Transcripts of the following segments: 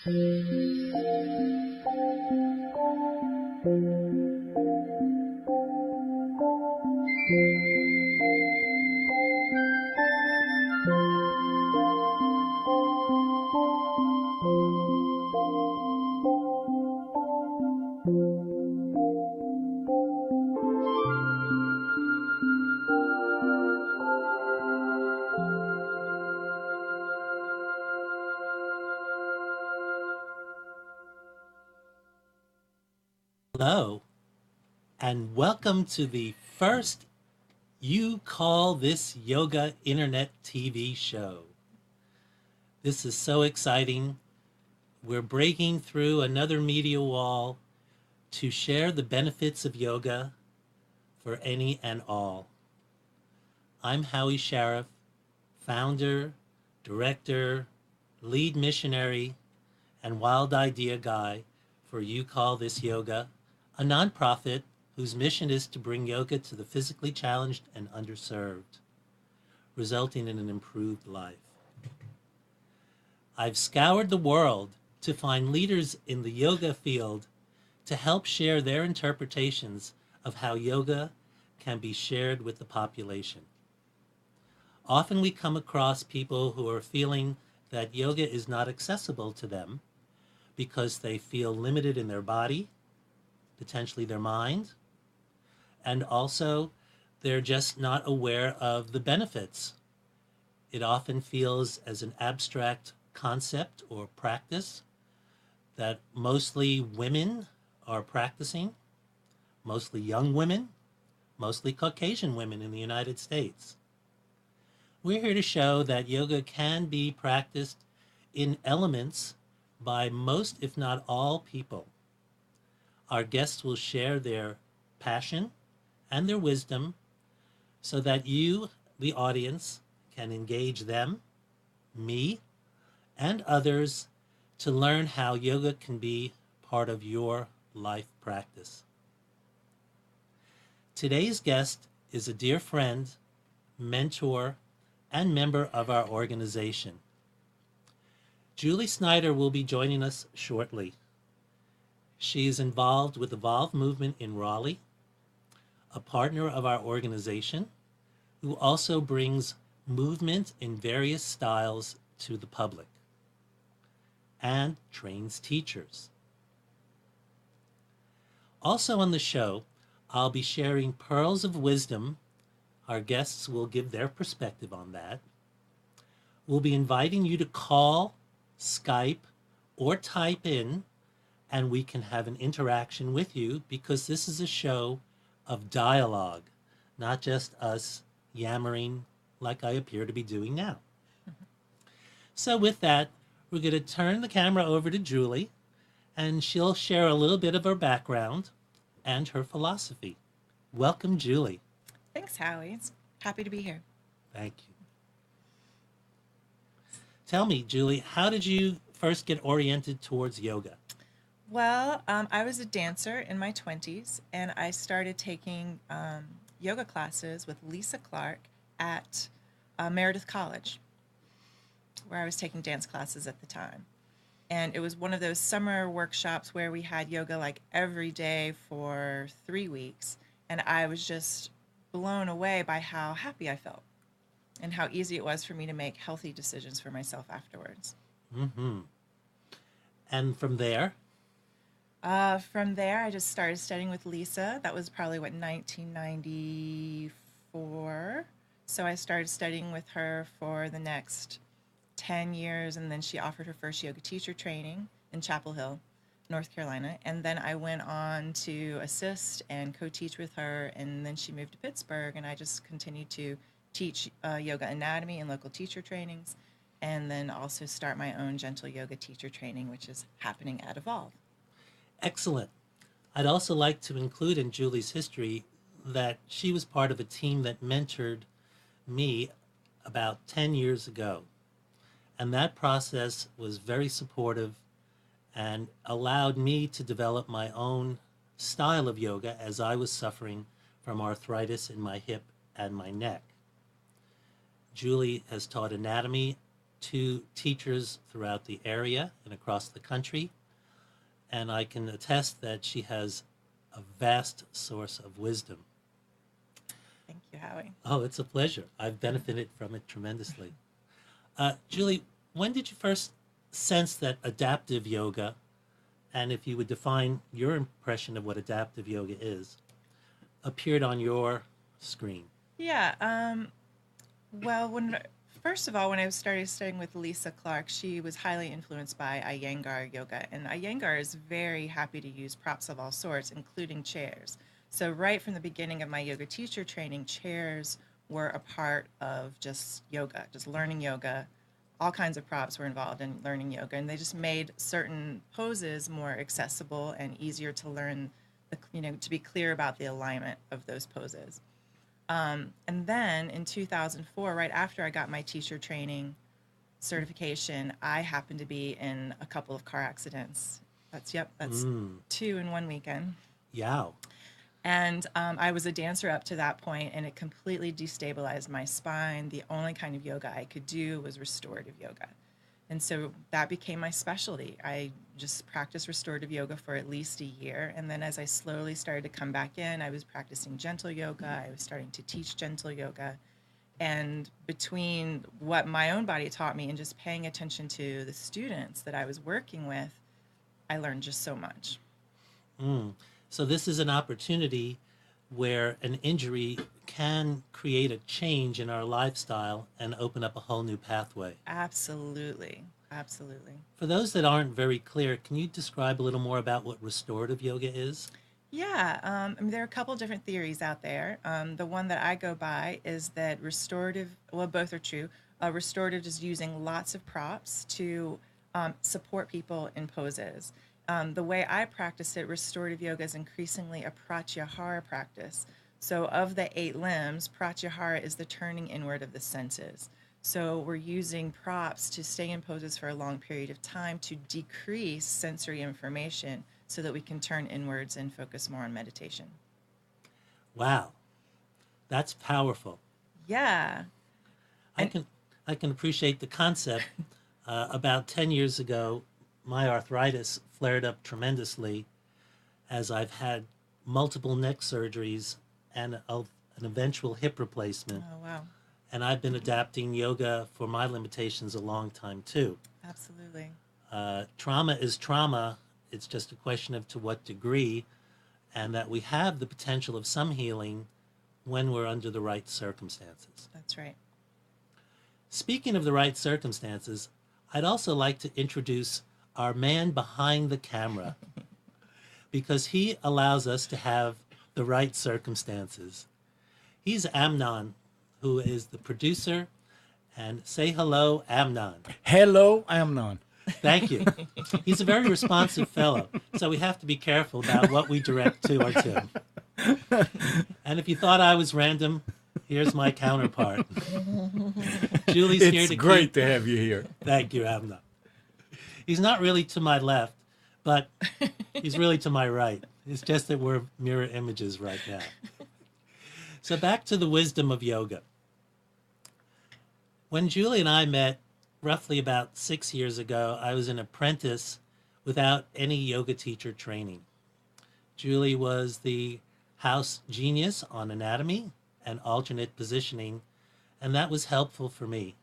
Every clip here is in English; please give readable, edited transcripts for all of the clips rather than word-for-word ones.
Hello, and welcome to the first You Call This Yoga Internet TV show. This is so exciting. We're breaking through another media wall to share the benefits of yoga for any and all. I'm Howie Sheriff, founder, director, lead missionary, and wild idea guy for You Call This Yoga, a nonprofit whose mission is to bring yoga to the physically challenged and underserved, resulting in an improved life. I've scoured the world to find leaders in the yoga field to help share their interpretations of how yoga can be shared with the population. Often we come across people who are feeling that yoga is not accessible to them because they feel limited in their body, potentially their mind, and also they're just not aware of the benefits. It often feels as an abstract concept or practice that mostly women are practicing, mostly young women, mostly Caucasian women in the United States. We're here to show that yoga can be practiced in elements by most, if not all, people. Our guests will share their passion and their wisdom so that you, the audience, can engage them, me, and others to learn how yoga can be part of your life practice. Today's guest is a dear friend, mentor, and member of our organization. Julee Snyder will be joining us shortly. She is involved with the Evolve movement in Raleigh, a partner of our organization, who also brings movement in various styles to the public and trains teachers. Also on the show, I'll be sharing pearls of wisdom. Our guests will give their perspective on that. We'll be inviting you to call, Skype, or type in, and we can have an interaction with you because this is a show of dialogue, not just us yammering like I appear to be doing now. So with that, we're going to turn the camera over to Julee, and she'll share a little bit of her background and her philosophy. Welcome, Julee. Thanks, Howie. It's happy to be here. Thank you. Tell me, Julee, how did you first get oriented towards yoga? Well, I was a dancer in my 20s, and I started taking yoga classes with Lisa Clark at Meredith College, where I was taking dance classes at the time. And it was one of those summer workshops where we had yoga like every day for 3 weeks. And I was just blown away by how happy I felt and how easy it was for me to make healthy decisions for myself afterwards. Mm-hmm. And from there? From there, I just started studying with Lisa. That was probably, 1994. So I started studying with her for the next 10 years, and then she offered her first yoga teacher training in Chapel Hill, North Carolina. And then I went on to assist and co-teach with her, and then she moved to Pittsburgh, and I just continued to teach yoga anatomy and local teacher trainings, and then also start my own gentle yoga teacher training, which is happening at Evolve. Excellent. I'd also like to include in Julee's history that she was part of a team that mentored me about 10 years ago. And that process was very supportive and allowed me to develop my own style of yoga as I was suffering from arthritis in my hip and my neck. Julee has taught anatomy to teachers throughout the area and across the country, and I can attest that she has a vast source of wisdom. Thank you, Howie. Oh, it's a pleasure. I've benefited from it tremendously. Julie, when did you first sense that adaptive yoga, and if you would define your impression of what adaptive yoga is, appeared on your screen? Yeah. Well, first of all, when I started studying with Lisa Clark, she was highly influenced by Iyengar yoga, and Iyengar is very happy to use props of all sorts, including chairs. So right from the beginning of my yoga teacher training, chairs were a part of just yoga, just learning yoga. All kinds of props were involved in learning yoga, and they just made certain poses more accessible and easier to learn, to be clear about the alignment of those poses. And then in 2004, right after I got my teacher training certification, I happened to be in a couple of car accidents. That's 2 in one weekend. Yow. And I was a dancer up to that point, and it completely destabilized my spine. The only kind of yoga I could do was restorative yoga. And so that became my specialty. I just practiced restorative yoga for at least a year. And then as I slowly started to come back in, I was practicing gentle yoga. I was starting to teach gentle yoga. And between what my own body taught me and just paying attention to the students that I was working with, I learned just so much. So this is an opportunity where an injury can create a change in our lifestyle and open up a whole new pathway. Absolutely. Absolutely. For those that aren't very clear, can you describe a little more about what restorative yoga is? Yeah, there are a couple different theories out there. The one that I go by is that both are true. Restorative is using lots of props to support people in poses. The way I practice it, restorative yoga is increasingly a pratyahara practice. So of the 8 limbs, pratyahara is the turning inward of the senses. So we're using props to stay in poses for a long period of time to decrease sensory information so that we can turn inwards and focus more on meditation. Wow, that's powerful. Yeah. I can appreciate the concept. About 10 years ago, my arthritis flared up tremendously as I've had multiple neck surgeries and an eventual hip replacement. Oh, wow. And I've been adapting yoga for my limitations a long time too. Absolutely. Trauma is trauma. It's just a question of to what degree, and that we have the potential of some healing when we're under the right circumstances. That's right. Speaking of the right circumstances, I'd also like to introduce our man behind the camera because he allows us to have the right circumstances. He's Amnon, who is the producer. And say hello, Amnon. Hello, Amnon. Thank you. He's a very responsive fellow, so we have to be careful about what we direct to or to. And if you thought I was random, here's my counterpart. Julie's here to It's great to have you here. Thank you, Amnon. He's not really to my left, but he's really to my right. It's just that we're mirror images right now. So back to the wisdom of yoga. When Julie and I met roughly about 6 years ago, I was an apprentice without any yoga teacher training. Julie was the house genius on anatomy and alternate positioning, and that was helpful for me.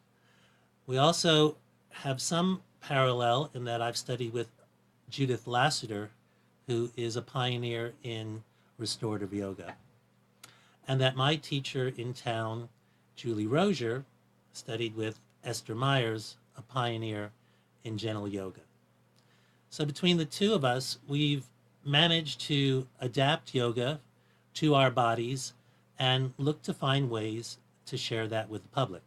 We also have some parallel in that I've studied with Judith Lassiter, who is a pioneer in restorative yoga, and that my teacher in town, Julie Rozier, studied with Esther Myers, a pioneer in gentle yoga. So between the two of us, we've managed to adapt yoga to our bodies and look to find ways to share that with the public.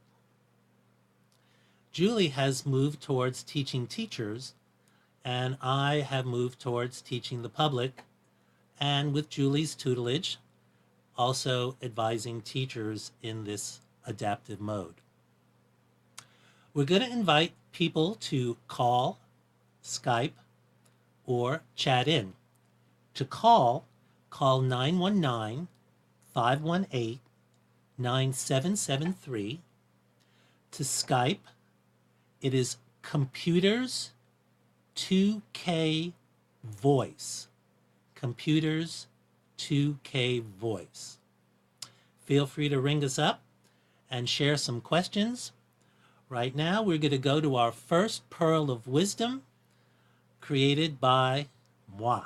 Julie has moved towards teaching teachers, and I have moved towards teaching the public, and with Julie's tutelage, also advising teachers in this adaptive mode. We're going to invite people to call, Skype, or chat in. To call 919-518-9773. To Skype, It is Computers 2K Voice. Computers 2K Voice. Feel free to ring us up and share some questions. Right now, we're going to go to our first pearl of wisdom created by moi.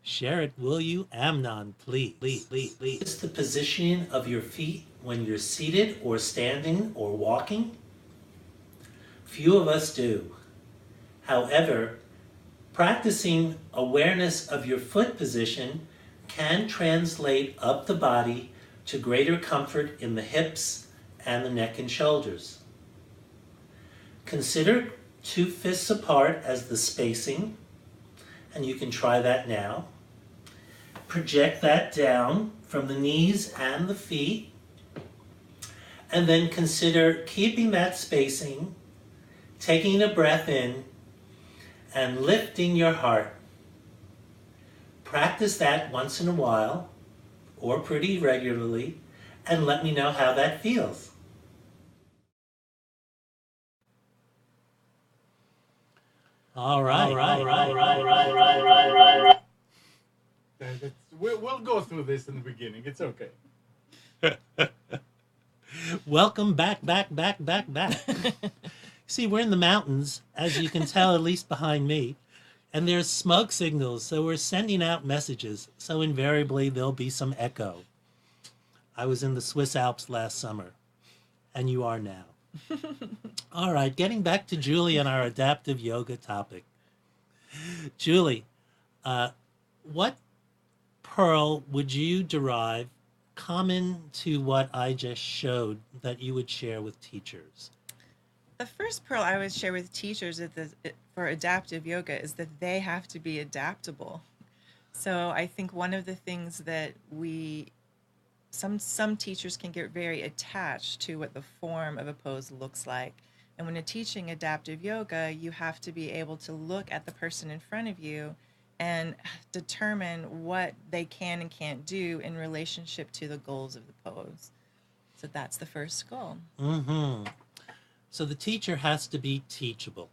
Share it, will you, Amnon, please? It's the position of your feet when you're seated or standing or walking. Few of us do. However, practicing awareness of your foot position can translate up the body to greater comfort in the hips and the neck and shoulders. Consider 2 fists apart as the spacing, and you can try that now. Project that down from the knees and the feet, and then consider keeping that spacing, taking a breath in, and lifting your heart. Practice that once in a while, or pretty regularly, and let me know how that feels. All right. We'll go through this in the beginning. It's okay. Welcome back. See, we're in the mountains, as you can tell, at least behind me, and there's smoke signals, so we're sending out messages, so invariably there'll be some echo. I was in the Swiss Alps last summer, and you are now. All right, getting back to Julie and our adaptive yoga topic. Julie, what pearl would you derive common to what I just showed that you would share with teachers? The first pearl I would share with teachers for adaptive yoga is that they have to be adaptable. So I think one of the things that some teachers can get very attached to what the form of a pose looks like. And when you're teaching adaptive yoga, you have to be able to look at the person in front of you and determine what they can and can't do in relationship to the goals of the pose. So that's the first goal. Mm-hmm. So the teacher has to be teachable.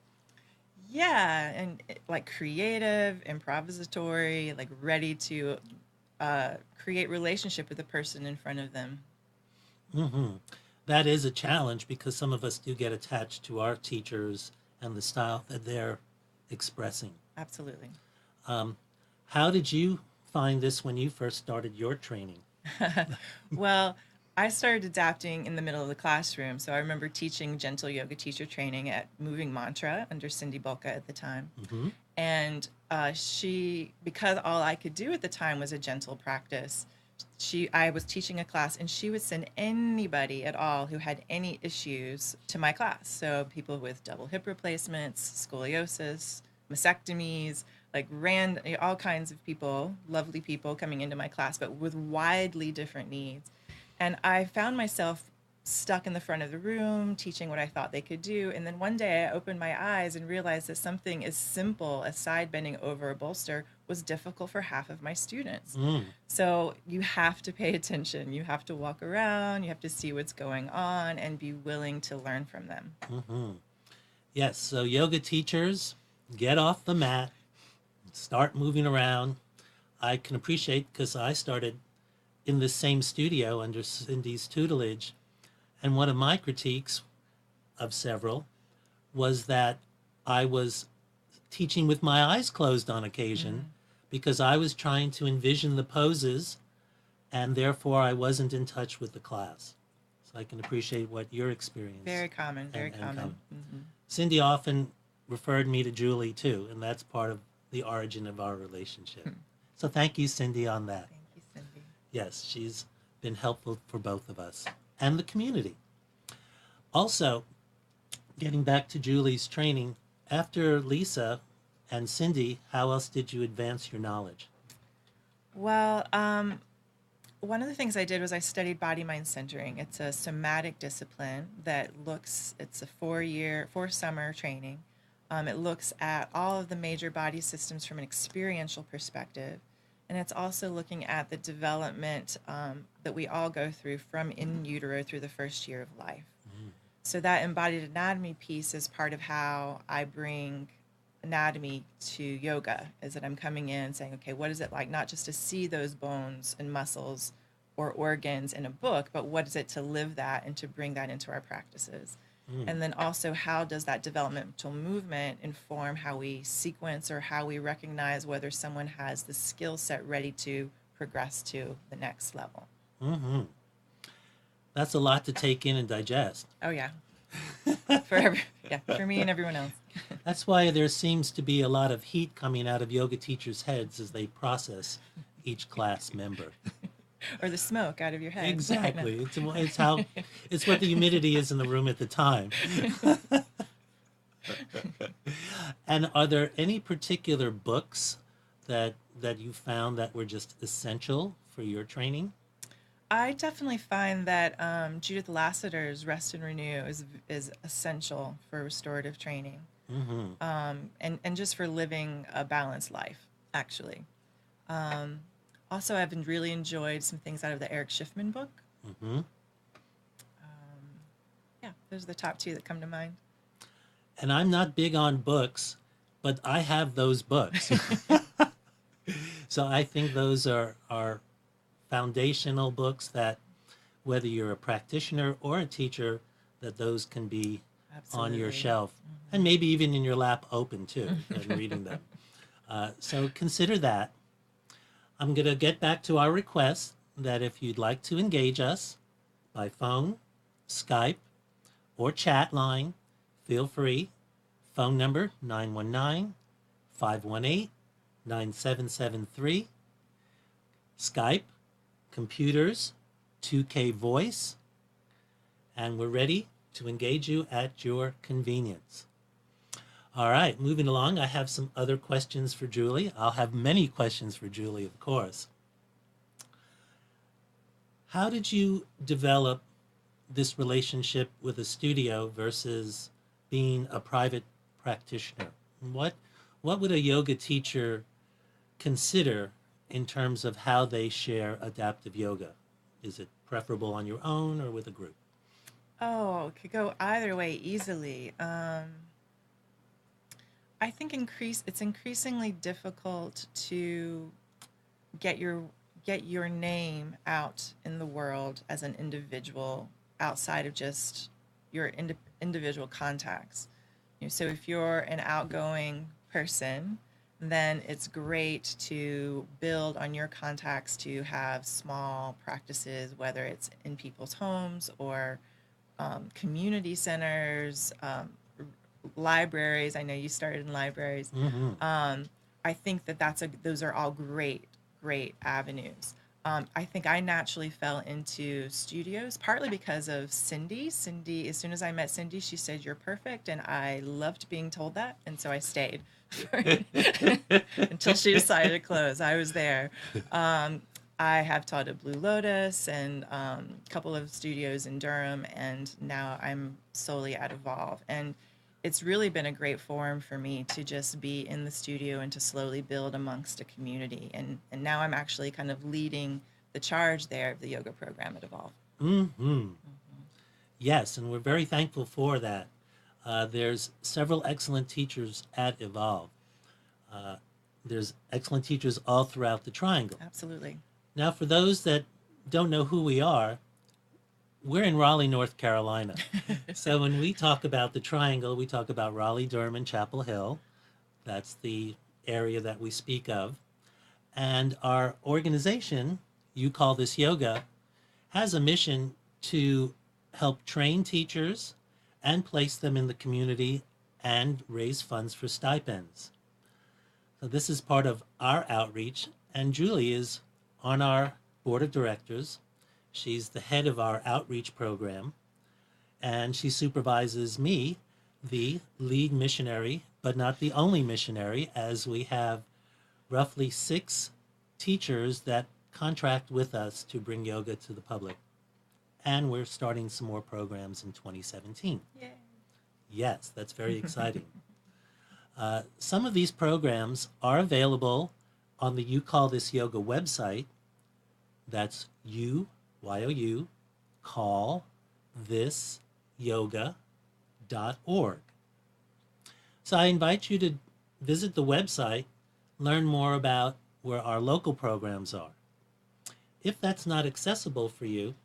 Yeah, and like creative, improvisatory, like ready to create relationship with the person in front of them. Mm-hmm. That is a challenge because some of us do get attached to our teachers and the style that they're expressing. Absolutely. How did you find this when you first started your training? Well, I started adapting in the middle of the classroom. So I remember teaching gentle yoga teacher training at Moving Mantra under Cindy Bulka at the time. Mm-hmm. And because all I could do at the time was a gentle practice, I was teaching a class and she would send anybody at all who had any issues to my class. So people with double hip replacements, scoliosis, mastectomies, like all kinds of people, lovely people coming into my class, but with widely different needs. And I found myself stuck in the front of the room teaching what I thought they could do. And then one day I opened my eyes and realized that something as simple as side bending over a bolster was difficult for half of my students. So you have to pay attention. You have to walk around. You have to see what's going on and be willing to learn from them. Mm-hmm. Yes, so yoga teachers, get off the mat, start moving around. I can appreciate because I started in the same studio under Cindy's tutelage, and one of my critiques of several was that I was teaching with my eyes closed on occasion because I was trying to envision the poses and therefore I wasn't in touch with the class. So I can appreciate what your experience. Very common, very common. Mm-hmm. Cindy often referred me to Julie too, and that's part of the origin of our relationship. So thank you, Cindy, on that. Thank you, Cindy. Yes, she's been helpful for both of us and the community. Also, getting back to Julie's training, after Lisa and Cindy, how else did you advance your knowledge? Well, one of the things I did was I studied body mind centering. It's a somatic discipline that it's a 4-summer training. It looks at all of the major body systems from an experiential perspective. And it's also looking at the development that we all go through from in utero through the first year of life. So that embodied anatomy piece is part of how I bring anatomy to yoga, is that I'm coming in and saying, okay, what is it like not just to see those bones and muscles or organs in a book, but what is it to live that and to bring that into our practices? Mm. And then also, how does that developmental movement inform how we sequence or how we recognize whether someone has the skill set ready to progress to the next level? Hmm. That's a lot to take in and digest. Oh yeah, yeah, for me and everyone else. That's why there seems to be a lot of heat coming out of yoga teachers' heads as they process each class member. Or the smoke out of your head. Exactly. It's what the humidity is in the room at the time. And are there any particular books that you found that were just essential for your training? I definitely find that Judith Lassiter's Rest and Renew is essential for restorative training, Mm-hmm. and just for living a balanced life, actually. Um, Also, I've really enjoyed some things out of the Eric Schiffman book. Mm-hmm. Yeah, those are the top two that come to mind. And I'm not big on books, but I have those books. So I think those are foundational books that whether you're a practitioner or a teacher, that those can be on your Absolutely. shelf and maybe even in your lap open too and reading them. So consider that. I'm going to get back to our request that if you'd like to engage us by phone, Skype, or chat line, feel free. Phone number 919-518-9773. Skype, computers, 2K voice, and we're ready to engage you at your convenience. All right, moving along, I have some other questions for Julie. I'll have many questions for Julie, of course. How did you develop this relationship with a studio versus being a private practitioner? What would a yoga teacher consider in terms of how they share adaptive yoga? Is it preferable on your own or with a group? Oh, it could go either way easily. I think it's increasingly difficult to get your name out in the world as an individual outside of just your individual contacts. So if you're an outgoing person, then it's great to build on your contacts to have small practices, whether it's in people's homes or community centers, libraries. I know you started in libraries. Mm-hmm. I think those are all great avenues. I think I naturally fell into studios partly because of Cindy. Cindy, as soon as I met Cindy, she said, "You're perfect," and I loved being told that, and so I stayed until she decided to close. I was there. I have taught at Blue Lotus and a couple of studios in Durham, and now I'm solely at Evolve. And it's really been a great forum for me to just be in the studio and to slowly build amongst a community. And now I'm actually kind of leading the charge there of the yoga program at Evolve. Mm-hmm. Yes, and we're very thankful for that. There's several excellent teachers at Evolve. There's excellent teachers all throughout the Triangle. Absolutely. Now, for those that don't know who we are, we're in Raleigh, North Carolina. So when we talk about the Triangle, we talk about Raleigh, Durham, and Chapel Hill. That's the area that we speak of. And our organization, You Call This Yoga, has a mission to help train teachers and place them in the community and raise funds for stipends. So this is part of our outreach, and Julie is on our board of directors. She's the head of our outreach program, and she supervises me, the lead missionary, but not the only missionary, as we have roughly 6 teachers that contract with us to bring yoga to the public. And we're starting some more programs in 2017. Yay. Yes, that's very exciting. Some of these programs are available on the You Call This Yoga website. That's you, Y-O-U, call this yoga.org. So I invite you to visit the website, learn more about where our local programs are. If that's not accessible for you,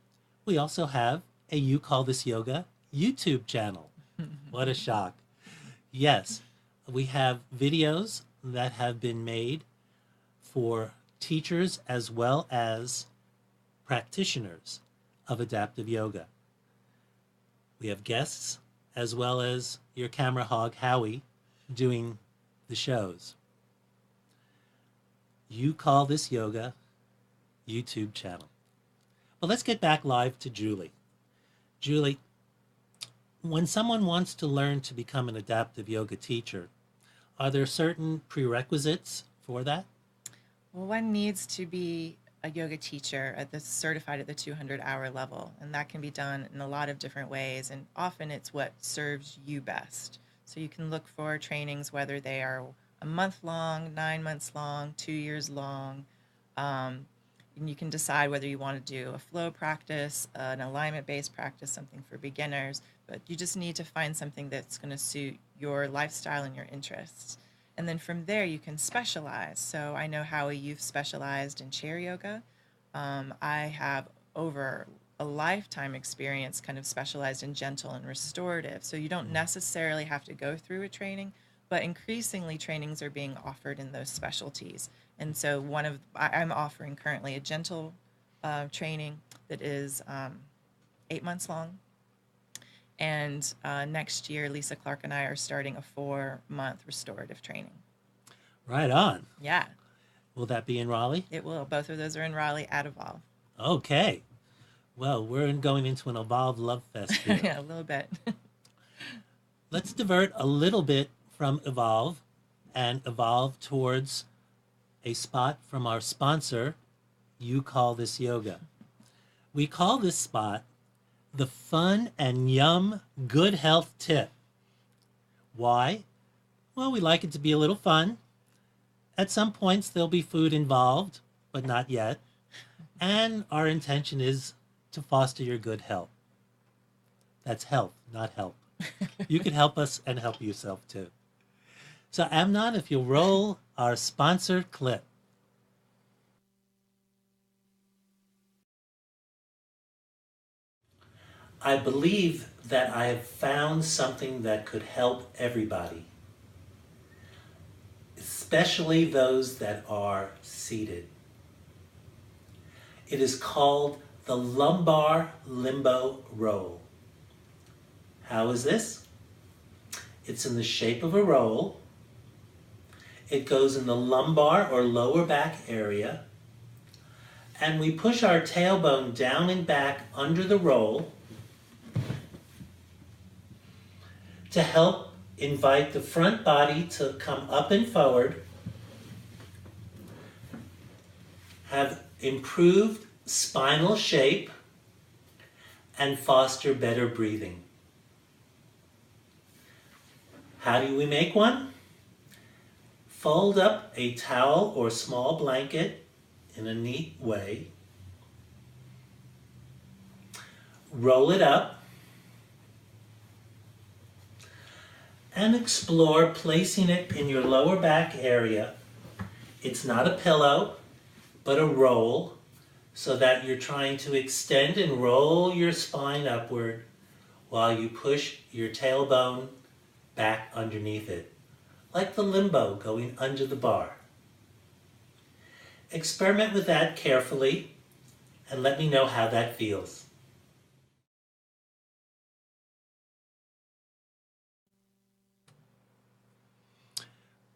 we also have a You Call This Yoga YouTube channel. What a shock. Yes, we have videos that have been made for teachers as well as practitioners of adaptive yoga. We have guests as well as your camera hog, Howie, doing the shows. You Call This Yoga YouTube channel. Well, let's get back live to Julie. Julie, when someone wants to learn to become an adaptive yoga teacher, are there certain prerequisites for that? Well, one needs to be a yoga teacher certified at the 200-hour level, and that can be done in a lot of different ways, and often it's what serves you best. So you can look for trainings, whether they are a month long, 9 months long, 2 years long, and you can decide whether you want to do a flow practice, an alignment-based practice, something for beginners, but you just need to find something that's going to suit your lifestyle and your interests. And then from there, you can specialize. So I know, Howie, you've specialized in chair yoga. I have over a lifetime experience kind of specialized in gentle and restorative. So you don't necessarily have to go through a training, but increasingly trainings are being offered in those specialties. And so I'm offering currently a gentle training that is 8 months long. And next year, Lisa Clark and I are starting a 4-month restorative training. Right on. Yeah, Will that be in Raleigh? it will. Both of those are in Raleigh at Evolve. Okay. Well, we're going into an Evolve Love Fest here. Yeah, a little bit. Let's divert a little bit from Evolve and evolve towards a spot from our sponsor, You Call This Yoga. We call this spot the Fun and Yum Good Health Tip. Why? Well, we like it to be a little fun. At some points, there'll be food involved, but not yet. And our intention is to foster your good health. That's health, not help. You can help us and help yourself too. So Amnon, if you'll roll our sponsored clip. I believe that I have found something that could help everybody, especially those that are seated. It is called the lumbar limbo roll. How is this? It's in the shape of a roll. It goes in the lumbar or lower back area, and we push our tailbone down and back under the roll to help invite the front body to come up and forward, have improved spinal shape, and foster better breathing. How do we make one? Fold up a towel or small blanket in a neat way. Roll it up and explore placing it in your lower back area. It's not a pillow, but a roll, so that you're trying to extend and roll your spine upward while you push your tailbone back underneath it, like the limbo going under the bar. Experiment with that carefully and let me know how that feels.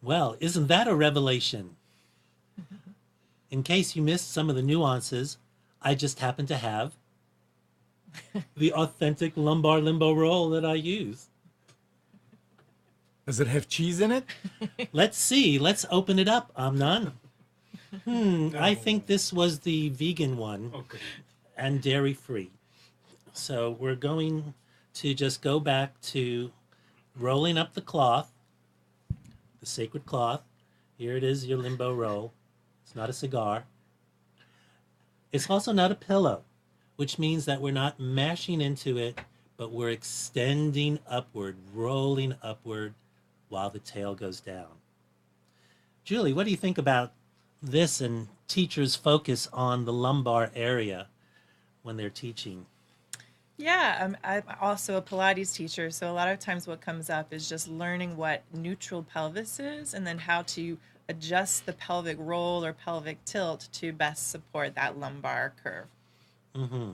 Well, isn't that a revelation? In case you missed some of the nuances, I just happen to have the authentic lumbar limbo roll that I use. Does it have cheese in it? Let's see. Let's open it up, Amnon. I think this was the vegan one Okay. and dairy-free. So we're going to just go back to rolling up the cloth, the sacred cloth. Here it is, your limbo roll. It's not a cigar. It's also not a pillow, which means that we're not mashing into it, but we're extending upward, rolling upward while the tail goes down. Julie, what do you think about this and teachers' focus on the lumbar area when they're teaching? Yeah, I'm also a Pilates teacher, so a lot of times what comes up is just learning what neutral pelvis is and then how to adjust the pelvic roll or pelvic tilt to best support that lumbar curve. Mm-hmm.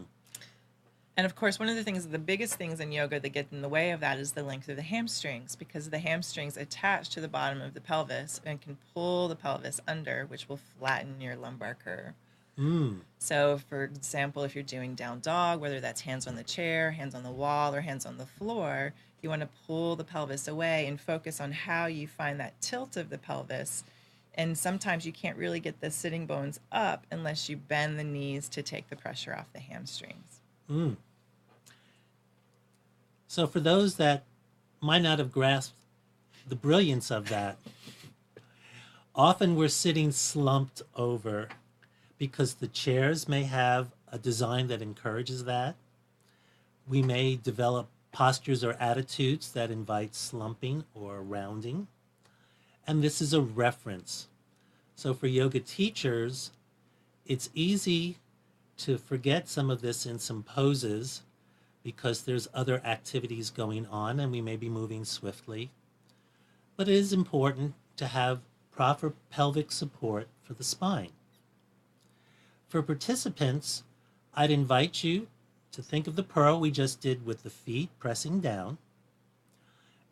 And of course, one of the biggest things in yoga that get in the way of that is the length of the hamstrings, because the hamstrings attach to the bottom of the pelvis and can pull the pelvis under, which will flatten your lumbar curve. Mm. So, for example, if you're doing down dog, whether that's hands on the chair, hands on the wall, or hands on the floor, you want to pull the pelvis away and focus on how you find that tilt of the pelvis. And sometimes you can't really get the sitting bones up unless you bend the knees to take the pressure off the hamstrings. Mm. So for those that might not have grasped the brilliance of that, often we're sitting slumped over because the chairs may have a design that encourages that. We may develop postures or attitudes that invite slumping or rounding. And this is a reference. So for yoga teachers, it's easy to forget some of this in some poses because there's other activities going on and we may be moving swiftly. But it is important to have proper pelvic support for the spine. For participants, I'd invite you to think of the purl we just did with the feet pressing down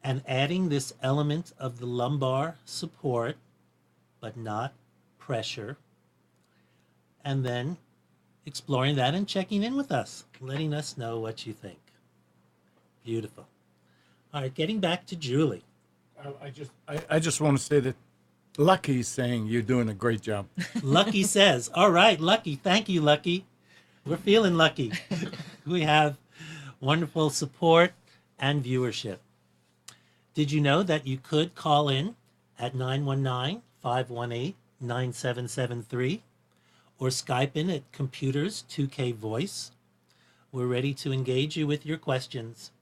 and adding this element of the lumbar support, but not pressure, and then exploring that and checking in with us, letting us know what you think. Beautiful. All right, getting back to Julie. I just want to say that Lucky's saying you're doing a great job. Lucky says, all right, Lucky, thank you, Lucky. We're feeling lucky. We have wonderful support and viewership. Did you know that you could call in at 919-518-9773 or Skype in at Computers 2K Voice? We're ready to engage you with your questions.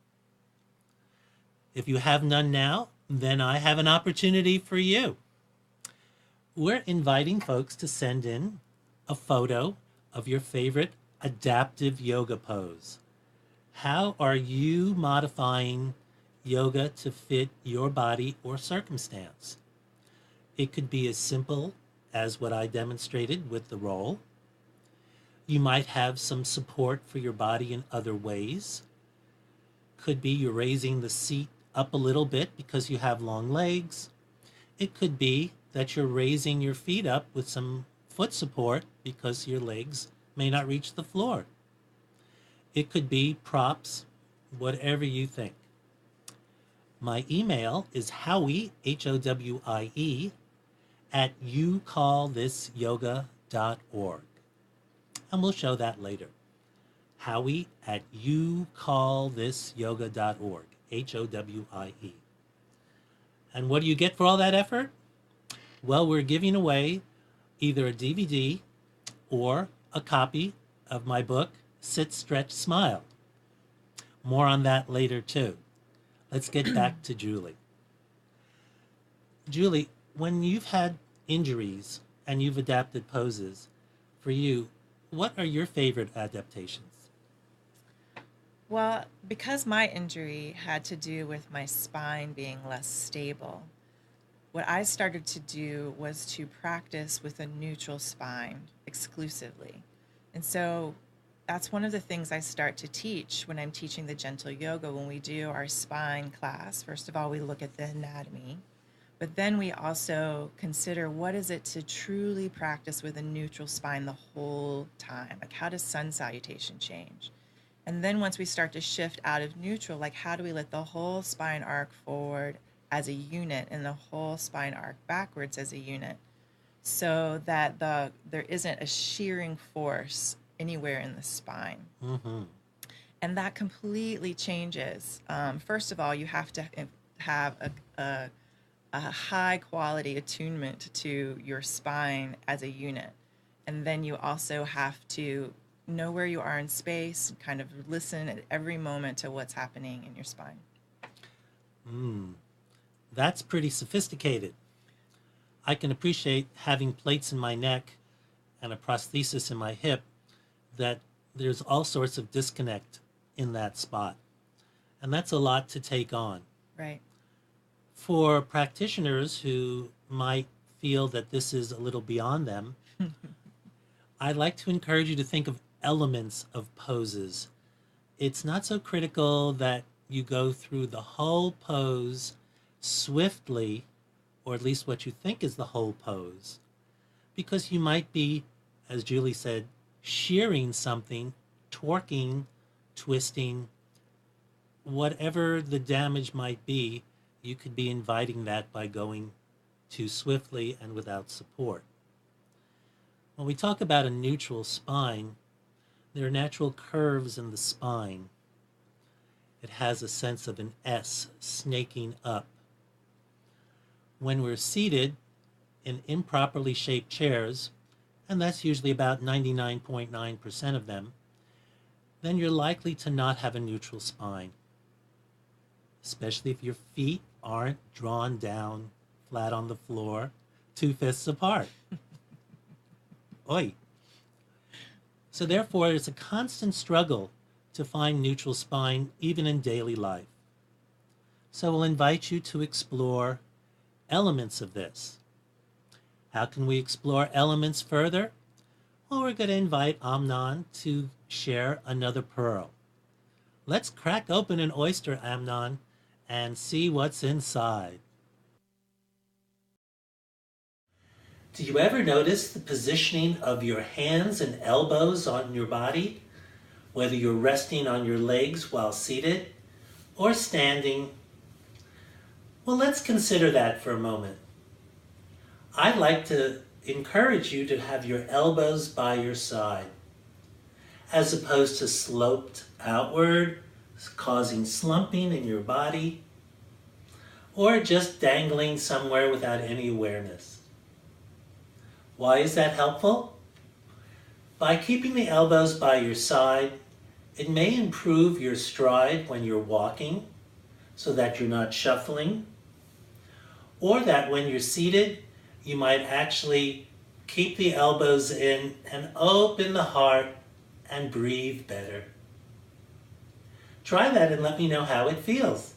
If you have none now, then I have an opportunity for you. We're inviting folks to send in a photo of your favorite adaptive yoga pose. How are you modifying yoga to fit your body or circumstance? It could be as simple as what I demonstrated with the roll. You might have some support for your body in other ways. Could be you're raising the seat up a little bit because you have long legs. It could be that you're raising your feet up with some foot support because your legs may not reach the floor. It could be props, whatever you think. My email is Howie, Howie, at youcallthisyoga.org. And we'll show that later. Howie at youcallthisyoga.org, Howie. And what do you get for all that effort? Well, we're giving away either a DVD or a copy of my book, Sit, Stretch, Smile. More on that later, too. Let's get back to Julie. Julie, when you've had injuries and you've adapted poses, for you, what are your favorite adaptations? Well, because my injury had to do with my spine being less stable, what I started to do was to practice with a neutral spine exclusively. And so that's one of the things I start to teach when I'm teaching the gentle yoga. When we do our spine class, first of all, we look at the anatomy, but then we also consider what is it to truly practice with a neutral spine the whole time? Like, how does sun salutation change? And then once we start to shift out of neutral, like, how do we let the whole spine arc forward as a unit and the whole spine arc backwards as a unit, so that there isn't a shearing force anywhere in the spine. Mm-hmm. And that completely changes. First of all, you have to have a high quality attunement to your spine as a unit. And then you also have to know where you are in space, kind of listen at every moment to what's happening in your spine. That's pretty sophisticated. I can appreciate having plates in my neck and a prosthesis in my hip, that there's all sorts of disconnect in that spot. And that's a lot to take on. Right. For practitioners who might feel that this is a little beyond them, I'd like to encourage you to think of elements of poses. It's not so critical that you go through the whole pose swiftly, or at least what you think is the whole pose, because you might be, as Julie said, shearing something, torquing, twisting, whatever the damage might be. You could be inviting that by going too swiftly and without support. When we talk about a neutral spine, there are natural curves in the spine. It has a sense of an S snaking up. When we're seated in improperly shaped chairs, and that's usually about 99.9% of them, then you're likely to not have a neutral spine, especially if your feet aren't drawn down flat on the floor, 2 fists apart. Oi. So therefore, it's a constant struggle to find neutral spine, even in daily life. So we'll invite you to explore elements of this. How can we explore elements further? Well, we're going to invite Amnon to share another pearl. Let's crack open an oyster, Amnon, and see what's inside. Do you ever notice the positioning of your hands and elbows on your body, whether you're resting on your legs while seated or standing? Well, let's consider that for a moment. I'd like to encourage you to have your elbows by your side, as opposed to sloped outward, causing slumping in your body, or just dangling somewhere without any awareness. Why is that helpful? By keeping the elbows by your side, it may improve your stride when you're walking, so that you're not shuffling, or that when you're seated, you might actually keep the elbows in and open the heart and breathe better. Try that and let me know how it feels.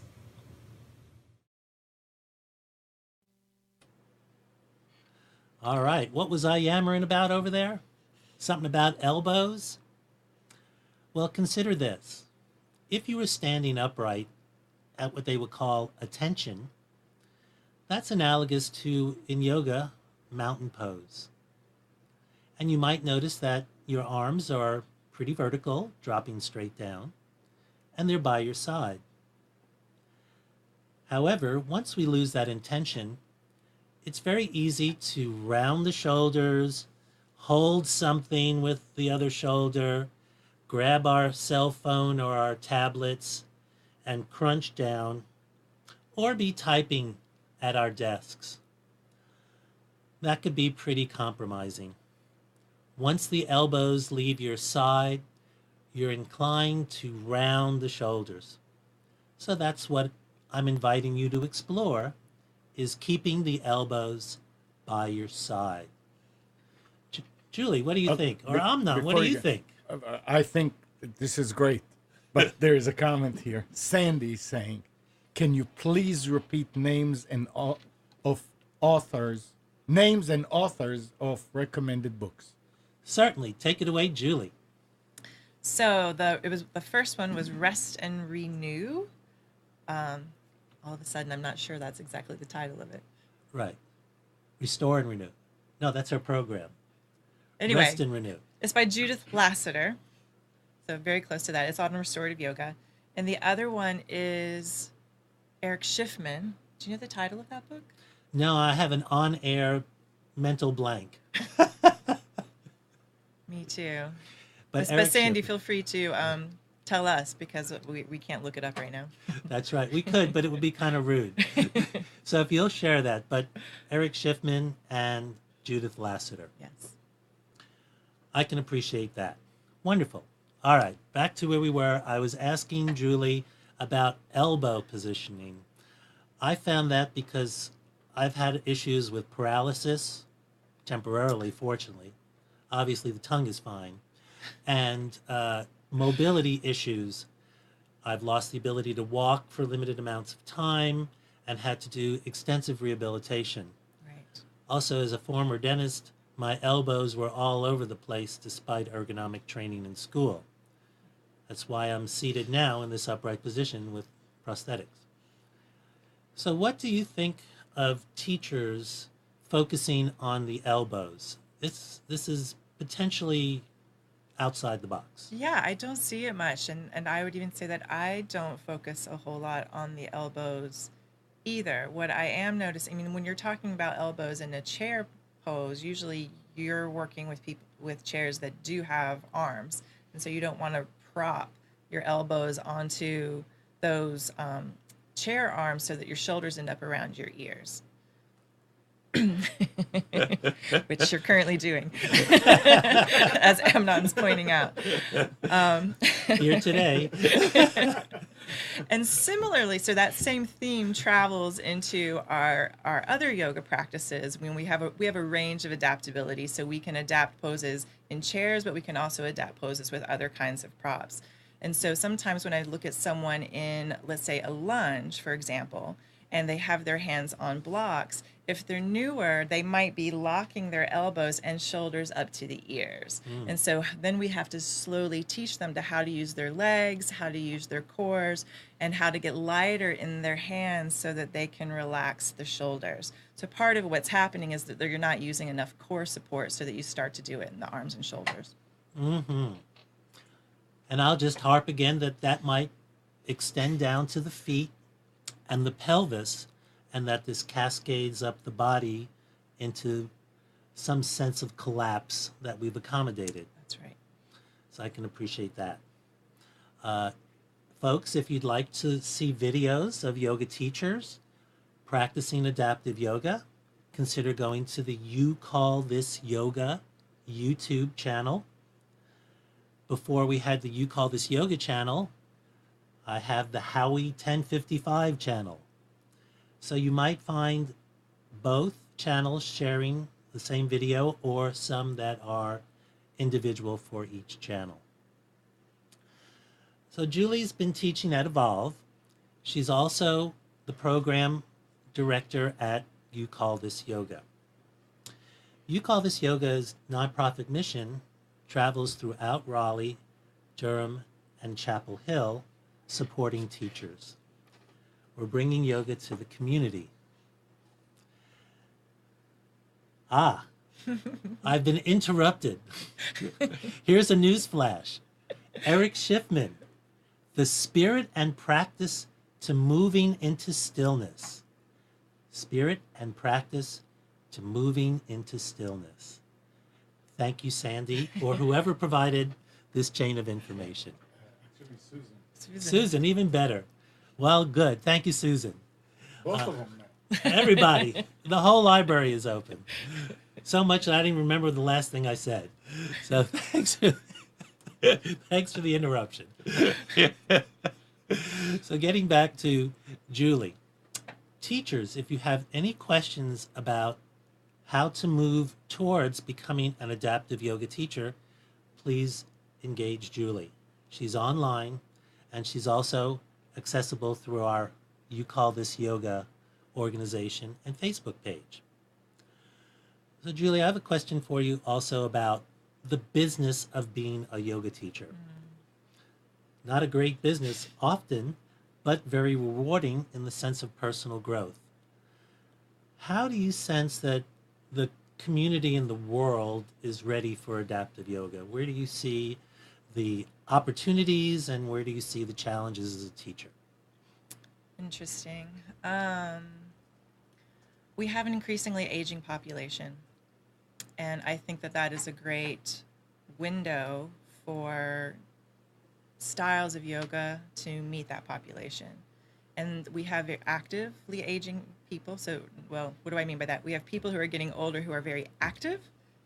All right, what was I yammering about over there? Something about elbows? Well, consider this. If you were standing upright at what they would call attention, that's analogous to, in yoga, mountain pose. And you might notice that your arms are pretty vertical, dropping straight down, and they're by your side. However, once we lose that intention, it's very easy to round the shoulders, hold something with the other shoulder, grab our cell phone or our tablets, and crunch down, or be typing at our desks. That could be pretty compromising. Once the elbows leave your side, you're inclined to round the shoulders. So that's what I'm inviting you to explore, is keeping the elbows by your side. Julie, what do you think? Or Amnon, what do you think? I think this is great, but there is a comment here. Sandy saying, "Can you please repeat names and authors of recommended books?" Certainly. Take it away, Julie. So the first one was Rest and Renew. All of a sudden, I'm not sure that's exactly the title of it. Right. Restore and Renew. No, that's our program. Anyway, Rest and Renew. it's by Judith Lassiter. So very close to that. It's on restorative yoga. And the other one is Eric Schiffman. Do you know the title of that book? No, I have an on-air mental blank. Me too. But But Sandy, Schiffman. feel free to tell us, because we can't look it up right now. That's right. We could, but it would be kind of rude. So if you'll share that. But Eric Schiffman and Judith Lassiter. Yes. I can appreciate that. Wonderful. All right, back to where we were. I was asking Julie about elbow positioning. I found that because I've had issues with paralysis, temporarily, fortunately. Obviously, the tongue is fine. And mobility issues. I've lost the ability to walk for limited amounts of time and had to do extensive rehabilitation. Right. Also, as a former dentist, my elbows were all over the place despite ergonomic training in school. That's why I'm seated now in this upright position with prosthetics. So, what do you think of teachers focusing on the elbows? This is potentially outside the box. Yeah, I don't see it much. And I would even say that I don't focus a whole lot on the elbows either. What I am noticing, I mean, when you're talking about elbows in a chair pose, usually you're working with people with chairs that do have arms. And so you don't want to prop your elbows onto those chair arms so that your shoulders end up around your ears. Which you're currently doing, as Amnon's pointing out. Here today. And similarly, so that same theme travels into our other yoga practices. When we have a range of adaptability, so we can adapt poses in chairs, but we can also adapt poses with other kinds of props. And so sometimes when I look at someone in, let's say, a lunge, for example, and they have their hands on blocks, if they're newer, they might be locking their elbows and shoulders up to the ears. And so then we have to slowly teach them to how to use their legs, how to use their cores, and how to get lighter in their hands so that they can relax the shoulders. So part of what's happening is that you're not using enough core support so that you start to do it in the arms and shoulders. Mm-hmm. And I'll just harp again that might extend down to the feet and the pelvis, and that this cascades up the body into some sense of collapse that we've accommodated. That's right. So I can appreciate that. Folks, if you'd like to see videos of yoga teachers practicing adaptive yoga, consider going to the You Call This Yoga YouTube channel. Before we had the You Call This Yoga channel, I have the Howie 1055 channel. So you might find both channels sharing the same video or some that are individual for each channel. So Julie's been teaching at Evolve. She's also the program director at You Call This Yoga. You Call This Yoga's nonprofit mission travels throughout Raleigh, Durham, and Chapel Hill, supporting teachers. We're bringing yoga to the community. I've been interrupted. Here's a news flash. Eric Schiffman, the spirit and practice to moving into stillness. Spirit and practice to moving into stillness. Thank you, Sandy, or whoever provided this chain of information. Actually, Susan. Susan, even better. Well, good. Thank you, Susan. Both of them. Everybody, the whole library is open. So much that I didn't remember the last thing I said. So thanks for the interruption. So getting back to Julie. Teachers, if you have any questions about how to move towards becoming an adaptive yoga teacher, please engage Julie. She's online, and she's also accessible through our You Call This Yoga organization and Facebook page. So Julie, I have a question for you also about the business of being a yoga teacher. Not a great business often, but very rewarding in the sense of personal growth. How do you sense that the community in the world is ready for adaptive yoga? Where do you see the opportunities and where do you see the challenges as a teacher? Interesting. We have an increasingly aging population, and I think that is a great window for styles of yoga to meet that population. And we have actively aging people. So, well, what do I mean by that? We have people who are getting older who are very active,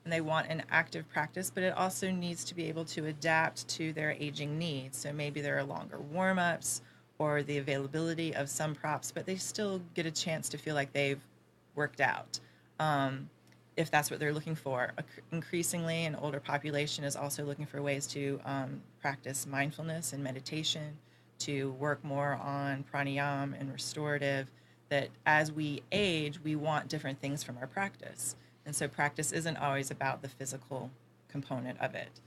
and they want an active practice, but it also needs to be able to adapt to their aging needs. So maybe there are longer warm ups or the availability of some props, but they still get a chance to feel like they've worked out. If that's what they're looking for. Increasingly, an older population is also looking for ways to practice mindfulness and meditation, to work more on pranayama and restorative. That as we age, we want different things from our practice. And so practice isn't always about the physical component of it.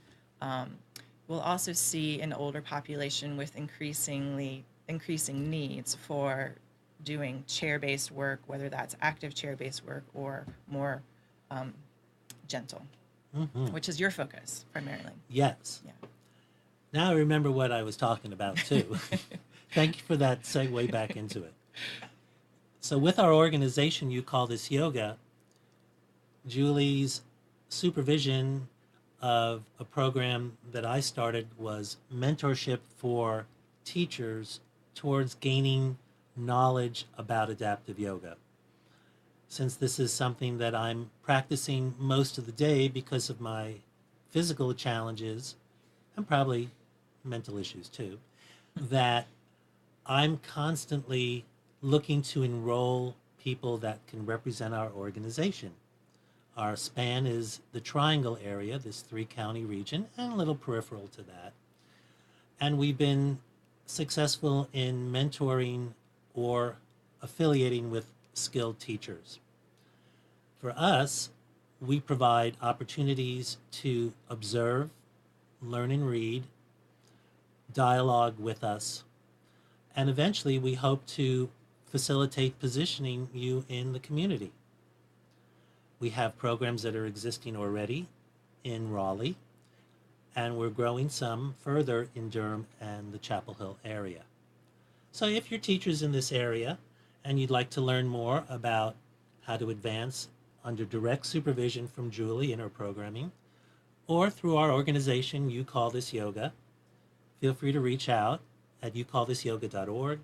We'll also see an older population with increasing needs for doing chair-based work, whether that's active chair-based work or more gentle, which is your focus primarily. Yes. Yeah. Now I remember what I was talking about too. Thank you for that segue back into it. So with our organization, You Call This Yoga, Julie's supervision of a program that I started was mentorship for teachers towards gaining knowledge about adaptive yoga. Since this is something that I'm practicing most of the day because of my physical challenges and probably mental issues too, that I'm constantly looking to enroll people that can represent our organization. Our span is the Triangle area, this 3-county region, and a little peripheral to that. And we've been successful in mentoring or affiliating with skilled teachers. For us, we provide opportunities to observe, learn and read, dialogue with us, and eventually we hope to facilitate positioning you in the community. We have programs that are existing already in Raleigh, and we're growing some further in Durham and the Chapel Hill area. So if you're teachers in this area and you'd like to learn more about how to advance under direct supervision from Julie in her programming, or through our organization, You Call This Yoga, feel free to reach out at youcallthisyoga.org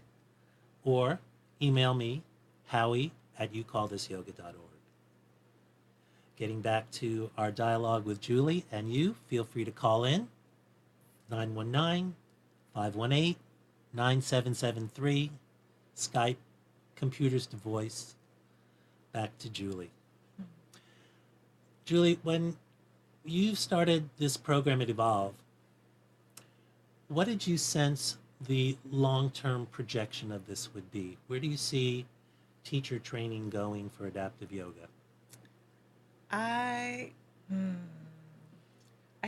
or email me, howie@youcallthisyoga.org. Getting back to our dialogue with Julie and you, feel free to call in 919-518-9773, Skype, computers to voice. Back to Julie. Julie, when you started this program at Evolve, what did you sense the long-term projection of this would be? Where do you see teacher training going for adaptive yoga? I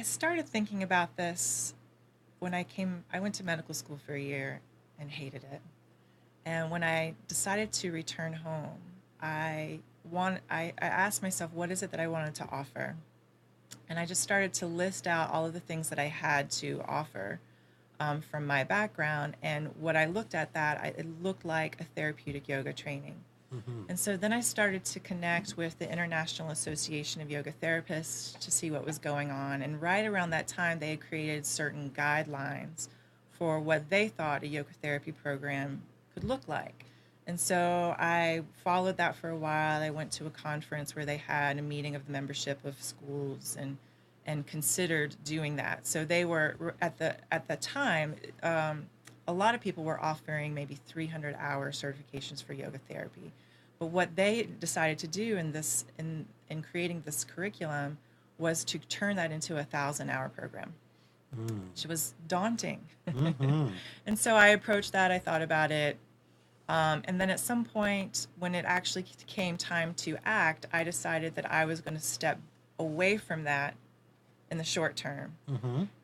started thinking about this when I went to medical school for a year and hated it. And when I decided to return home, I asked myself, what is it that I wanted to offer? And I just started to list out all of the things that I had to offer from my background. And what I looked at it looked like a therapeutic yoga training. Mm-hmm. And so then I started to connect with the International Association of Yoga Therapists to see what was going on. And right around that time, they had created certain guidelines for what they thought a yoga therapy program could look like. And so I followed that for a while. I went to a conference where they had a meeting of the membership of schools and considered doing that. So they were, at the time, a lot of people were offering maybe 300-hour certifications for yoga therapy. But what they decided to do in creating this curriculum was to turn that into a 1,000-hour program, which was daunting. Mm-hmm. And so I approached that. I thought about it. And then at some point, when it actually came time to act, I decided that I was going to step away from that in the short term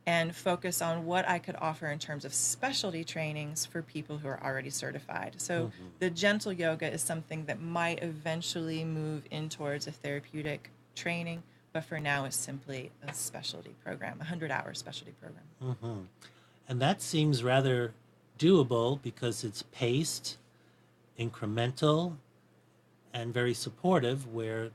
and focus on what I could offer in terms of specialty trainings for people who are already certified. So the gentle yoga is something that might eventually move in towards a therapeutic training, but for now it's simply a specialty program, a 100-hour specialty program. And that seems rather doable because it's paced, incremental, and very supportive, where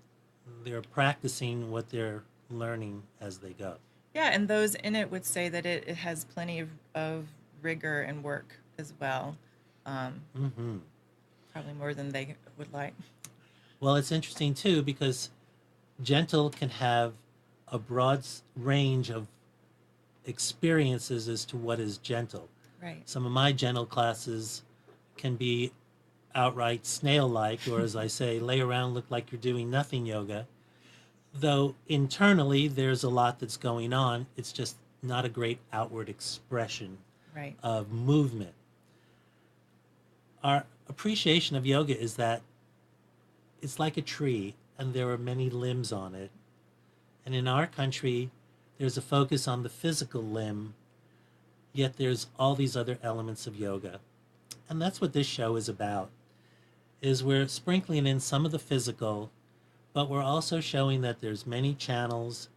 they're practicing what they're learning as they go. Yeah, and those in it would say that it has plenty of rigor and work as well. Probably more than they would like. Well, it's interesting too because gentle can have a broad range of experiences as to what is gentle. Right. Some of my gentle classes can be outright snail-like, or as I say, lay around, look like you're doing nothing yoga. Though internally there's a lot that's going on, it's just not a great outward expression Right. of movement. Our appreciation of yoga is that it's like a tree and there are many limbs on it. And in our country, there's a focus on the physical limb, yet there's all these other elements of yoga. And that's what this show is about, is we're sprinkling in some of the physical, but we're also showing that there's many channels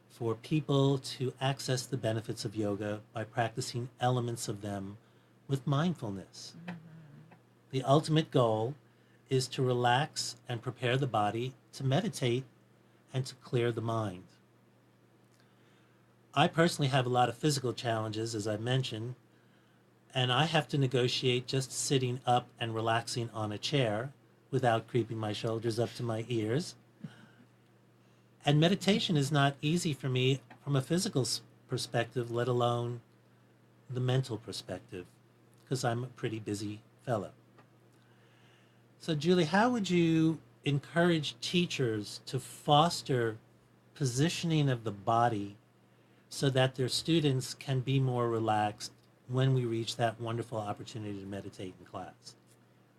for people to access the benefits of yoga by practicing elements of them with mindfulness. Mm-hmm. The ultimate goal is to relax and prepare the body to meditate and to clear the mind. I personally have a lot of physical challenges, as I mentioned, and I have to negotiate just sitting up and relaxing on a chair without creeping my shoulders up to my ears. And meditation is not easy for me from a physical perspective, let alone the mental perspective, because I'm a pretty busy fellow. So, Julie, how would you encourage teachers to foster positioning of the body so that their students can be more relaxed when we reach that wonderful opportunity to meditate in class?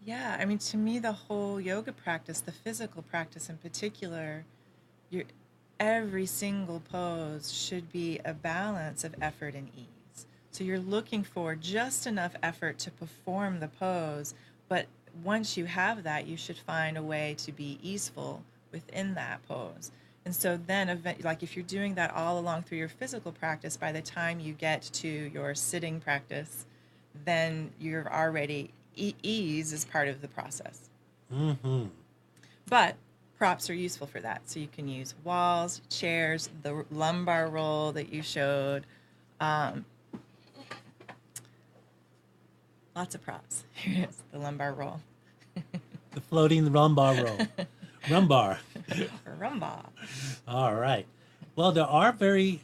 Yeah, I mean, to me, the whole yoga practice, the physical practice in particular, every single pose should be a balance of effort and ease. So you're looking for just enough effort to perform the pose, but once you have that, you should find a way to be easeful within that pose. And so then, like if you're doing that all along through your physical practice, by the time you get to your sitting practice, then you're already, ease is part of the process. Mm-hmm. But props are useful for that. So you can use walls, chairs, the lumbar roll that you showed. Lots of props. Here it is, the lumbar roll. The floating rumbar roll. Rumbar. Rumba. All right. Well, there are very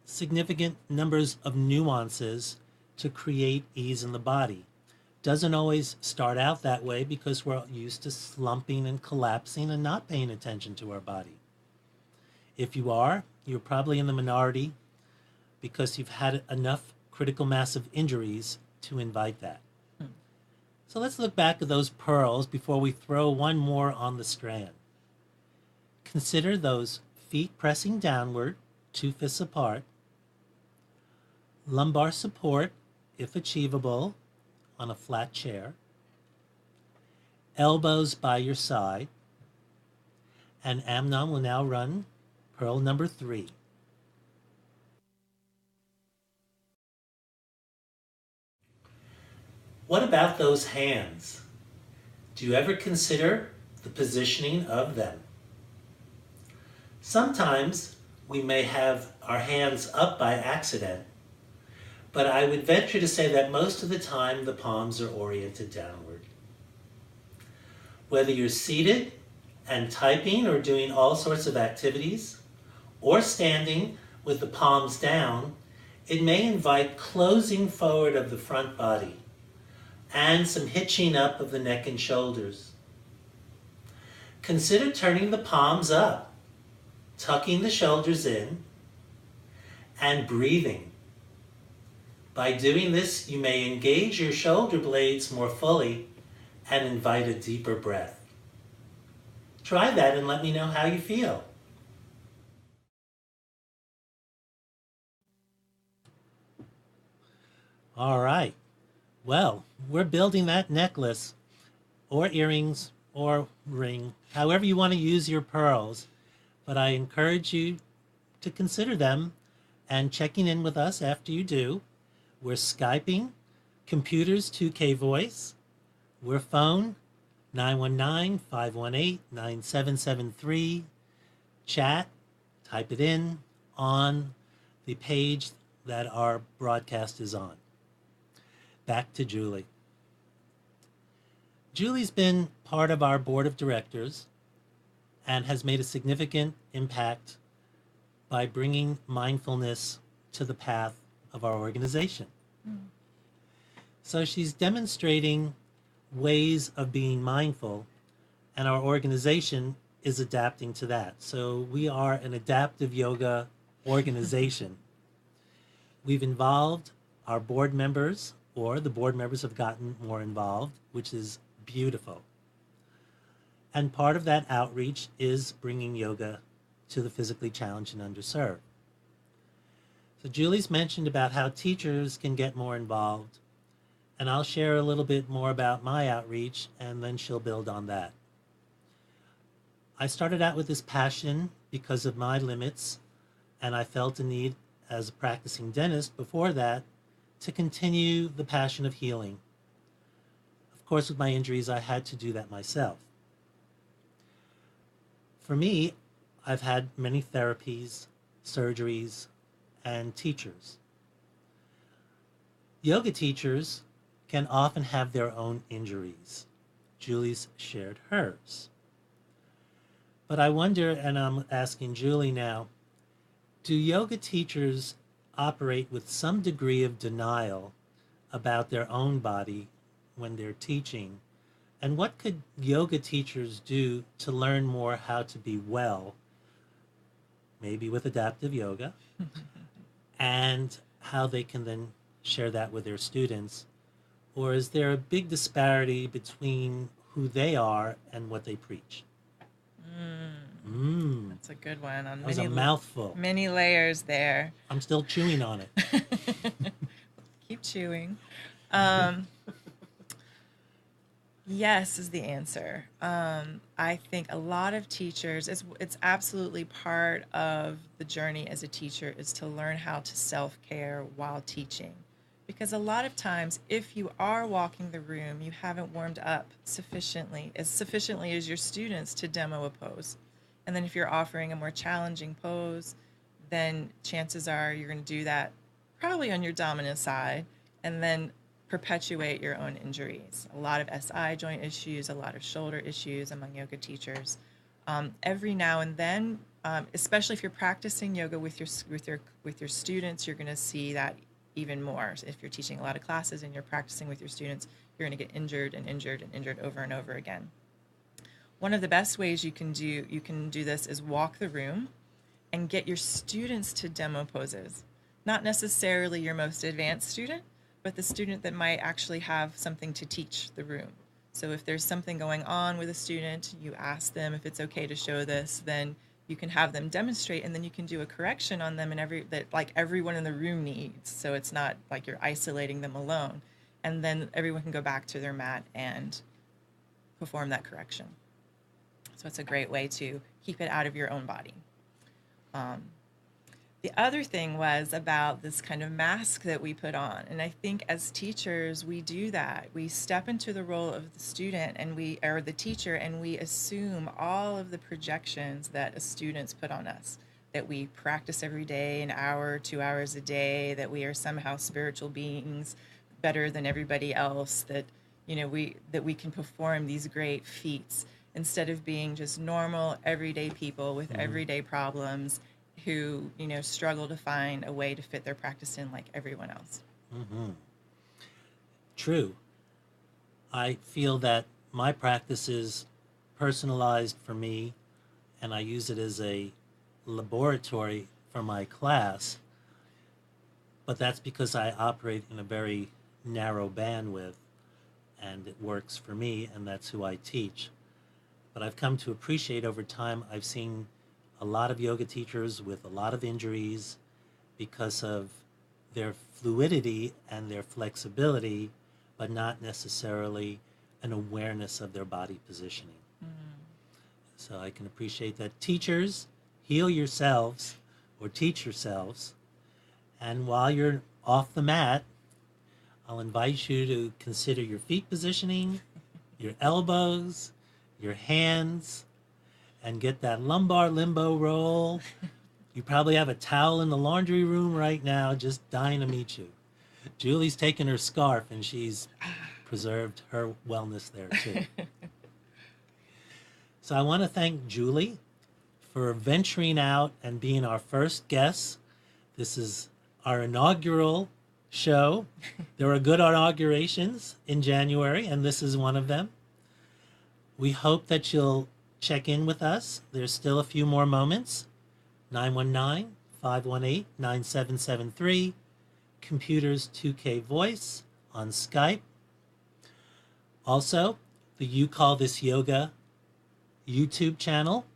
significant numbers of nuances to create ease in the body. Doesn't always start out that way because we're used to slumping and collapsing and not paying attention to our body. If you are, you're probably in the minority because you've had enough critical mass of injuries to invite that. So let's look back at those pearls before we throw one more on the strand. Consider those feet pressing downward, 2 fists apart. Lumbar support, if achievable, on a flat chair. Elbows by your side. And Amnon will now run pearl number 3. What about those hands? Do you ever consider the positioning of them? Sometimes we may have our hands up by accident, but I would venture to say that most of the time the palms are oriented downward. Whether you're seated and typing or doing all sorts of activities, or standing with the palms down, it may invite closing forward of the front body and some hitching up of the neck and shoulders. Consider turning the palms up, tucking the shoulders in, and breathing. By doing this, you may engage your shoulder blades more fully and invite a deeper breath. Try that and let me know how you feel. All right. Well, we're building that necklace or earrings or ring, however you want to use your pearls. But I encourage you to consider them and checking in with us after you do. We're Skyping, computers 2K voice. We're phone 919-518-9773. Chat, type it in on the page that our broadcast is on. Back to Julie. Julie's been part of our board of directors and has made a significant impact by bringing mindfulness to the path of our organization. So she's demonstrating ways of being mindful, and our organization is adapting to that. So we are an adaptive yoga organization. We've involved our board members, or the board members have gotten more involved, which is beautiful. And part of that outreach is bringing yoga to the physically challenged and underserved. So Julie's mentioned about how teachers can get more involved, and I'll share a little bit more about my outreach, and then she'll build on that. I started out with this passion because of my limits, and I felt a need as a practicing dentist before that to continue the passion of healing. Of course, with my injuries, I had to do that myself. For me, I've had many therapies, surgeries, and teachers. Yoga teachers can often have their own injuries. Julie's shared hers. But I wonder, and I'm asking Julie now, do yoga teachers operate with some degree of denial about their own body when they're teaching? And what could yoga teachers do to learn more how to be well, maybe with adaptive yoga, and how they can then share that with their students? Or is there a big disparity between who they are and what they preach? That's a good one. On That was a mouthful. Many layers there. I'm still chewing on it. Keep chewing. Yes is the answer. I think a lot of teachers, it's absolutely part of the journey as a teacher is to learn how to self-care while teaching. Because a lot of times, if you are walking the room, you haven't warmed up sufficiently as your students to demo a pose. And then if you're offering a more challenging pose, then chances are you're going to do that probably on your dominant side and then perpetuate your own injuries. A lot of SI joint issues, a lot of shoulder issues among yoga teachers. Every now and then, especially if you're practicing yoga with your students, you're going to see that even more. So if you're teaching a lot of classes and you're practicing with your students, you're going to get injured and injured and injured over and over again. One of the best ways you can do this is walk the room and get your students to demo poses. Not necessarily your most advanced student, but the student that might actually have something to teach the room. So if there's something going on with a student, you ask them if it's okay to show this, then you can have them demonstrate, and then you can do a correction on them like everyone in the room needs. So it's not like you're isolating them alone. And then everyone can go back to their mat and perform that correction. So it's a great way to keep it out of your own body. The other thing was about this kind of mask that we put on. And I think as teachers, we do that. We step into the role of the student or the teacher, and we assume all of the projections that students put on us, that we practice every day, an hour, 2 hours a day, that we are somehow spiritual beings better than everybody else, that we can perform these great feats instead of being just normal, everyday people with everyday problems who struggle to find a way to fit their practice in like everyone else. Mm-hmm. True. I feel that my practice is personalized for me, and I use it as a laboratory for my class, but that's because I operate in a very narrow bandwidth, and it works for me, and that's who I teach. But I've come to appreciate over time, I've seen a lot of yoga teachers with a lot of injuries because of their fluidity and their flexibility, but not necessarily an awareness of their body positioning. So I can appreciate that. Teachers, heal yourselves or teach yourselves. And while you're off the mat, I'll invite you to consider your feet positioning, your elbows, your hands, and get that lumbar limbo roll. You probably have a towel in the laundry room right now, just dying to meet you. Julie's taken her scarf, and she's preserved her wellness there too. So I want to thank Julie for venturing out and being our first guests. This is our inaugural show. There are good inaugurations in January, and this is one of them. We hope that you'll check in with us. There's still a few more moments. 919-518-9773. Computers 2K Voice on Skype. Also, the You Call This Yoga YouTube channel,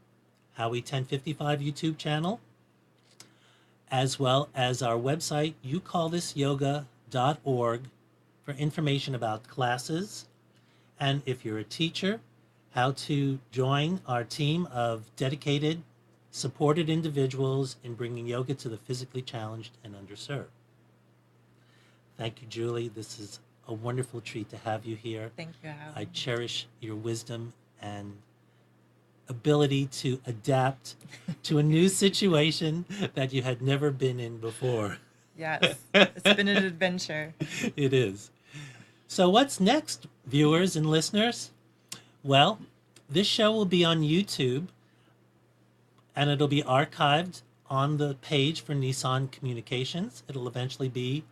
Howie 1055 YouTube channel, as well as our website, youcallthisyoga.org, for information about classes, and if you're a teacher, how to join our team of dedicated, supported individuals in bringing yoga to the physically challenged and underserved. Thank you, Julie. This is a wonderful treat to have you here. Thank you, Howard. I cherish your wisdom and ability to adapt to a new situation that you had never been in before. Yes, it's been an adventure. It is. So what's next, viewers and listeners? Well, this show will be on YouTube, and it'll be archived on the page for Nissan Communications. It'll eventually be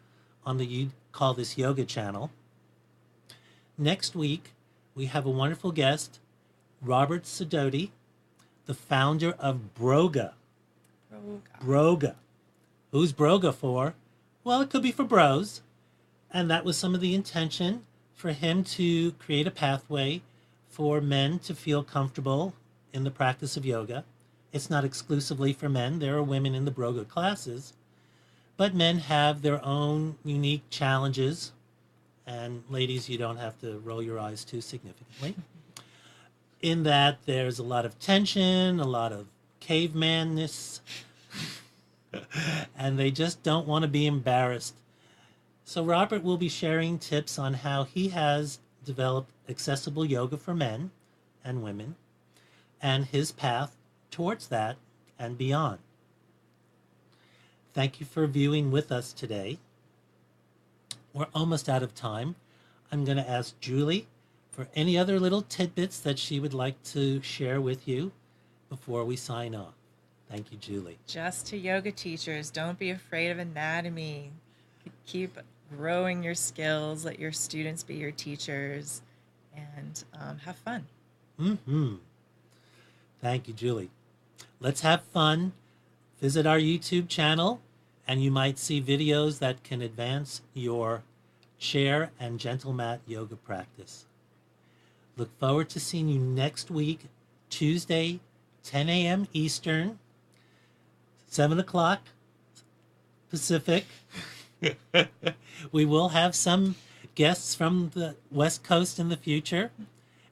on the You Call This Yoga channel. Next week, we have a wonderful guest, Robert Sidoti, the founder of Broga. Broga. Who's Broga for? Well, it could be for bros. And that was some of the intention, for him to create a pathway for men to feel comfortable in the practice of yoga. It's not exclusively for men. There are women in the Broga classes. But men have their own unique challenges. And ladies, you don't have to roll your eyes too significantly. In that there's a lot of tension, a lot of cavemanness, and they just don't want to be embarrassed. So Robert will be sharing tips on how he has developed accessible yoga for men and women, and his path towards that and beyond. Thank you for viewing with us today. We're almost out of time. I'm going to ask Julie for any other little tidbits that she would like to share with you before we sign off. Thank you, Julie. Just to yoga teachers, don't be afraid of anatomy. Keep growing your skills. Let your students be your teachers, and have fun. Thank you, Julie. Let's have fun. Visit our YouTube channel, and you might see videos that can advance your chair and gentle mat yoga practice. Look forward to seeing you next week, Tuesday, 10 a.m. Eastern, 7 o'clock Pacific. We will have some guests from the West Coast in the future.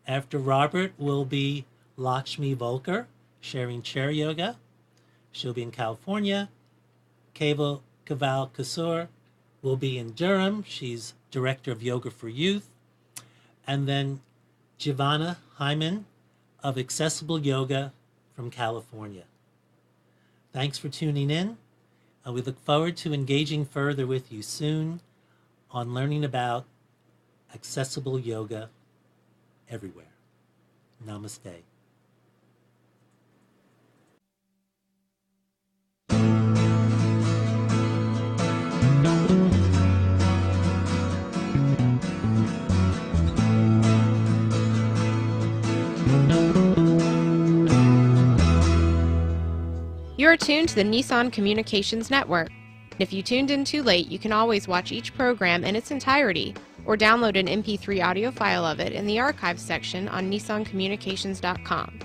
After Robert will be Lakshmi Volkar, sharing chair yoga. She'll be in California. Kaval Kasur will be in Durham. She's Director of Yoga for Youth. And then Giovanna Hyman of Accessible Yoga from California. Thanks for tuning in, and we look forward to engaging further with you soon on learning about accessible yoga everywhere. Namaste. You're tuned to the Nissan Communications Network. If you tuned in too late, you can always watch each program in its entirety or download an MP3 audio file of it in the archives section on nissancommunications.com.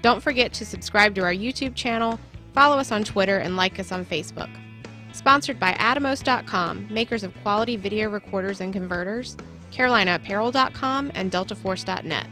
Don't forget to subscribe to our YouTube channel, follow us on Twitter, and like us on Facebook. Sponsored by Atomos.com, makers of quality video recorders and converters, CarolinaApparel.com, and DeltaForce.net.